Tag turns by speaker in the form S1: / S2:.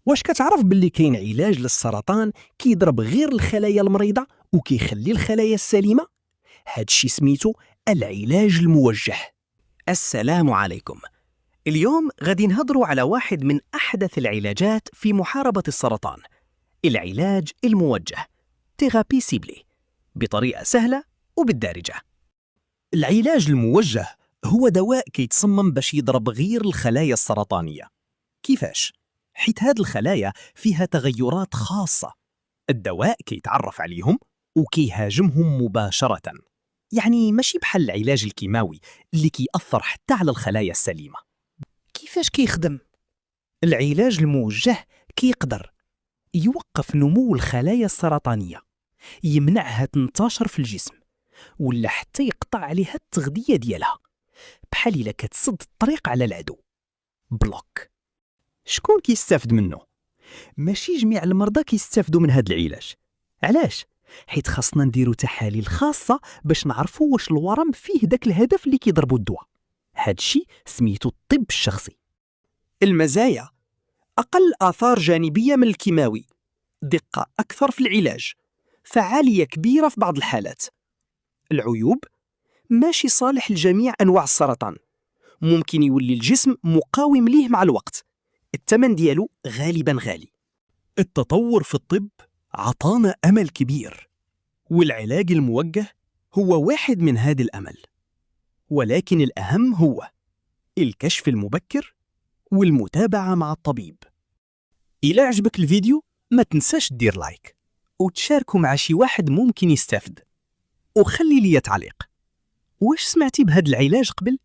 S1: واش كتعرف باللي كاين علاج للسرطان كيضرب غير الخلايا المريضة وكيخلي الخلايا السليمة؟ هادشي سميتو العلاج الموجه.
S2: السلام عليكم. اليوم غادي نهضروا على واحد من أحدث العلاجات في محاربة السرطان، العلاج الموجه، ثيرابي سيبلي، بطريقة سهلة وبالدارجة.
S1: العلاج الموجه هو دواء كيتصمم باش يضرب غير الخلايا السرطانية. كيفاش؟ حيت هاد الخلايا فيها تغيرات خاصة، الدواء كيتعرف عليهم وكيهاجمهم مباشرة. يعني ماشي بحال العلاج الكيماوي اللي كيأثر حتى على الخلايا السليمة.
S3: كيفاش كيخدم؟ العلاج الموجه كيقدر يوقف نمو الخلايا السرطانية، يمنعها تنتشر في الجسم، ولا حتى يقطع عليها التغذية ديالها، بحال إلا كتسد الطريق على العدو. بلوك.
S1: شكون كيستافد منه؟ ماشي جميع المرضى كيستافدوا من هاد العلاج. علاش؟ حيت خاصنا نديرو تحاليل خاصة باش نعرفوا واش الورم فيه داك الهدف اللي كيضربوا الدواء. هادشي سميتو الطب الشخصي. المزايا: أقل آثار جانبية من الكيماوي، دقة أكثر في العلاج، فعالية كبيرة في بعض الحالات. العيوب: ماشي صالح لجميع أنواع السرطان، ممكن يولي الجسم مقاوم ليه مع الوقت، الثمن ديالو غالبا غالي. التطور في الطب عطانا أمل كبير، والعلاج الموجه هو واحد من هذا الأمل. ولكن الأهم هو الكشف المبكر والمتابعة مع الطبيب. إلا عجبك الفيديو ما تنساش دير لايك وتشاركه مع شي واحد ممكن يستافد، وخلي لي تعليق. واش سمعتي بهذا العلاج قبل؟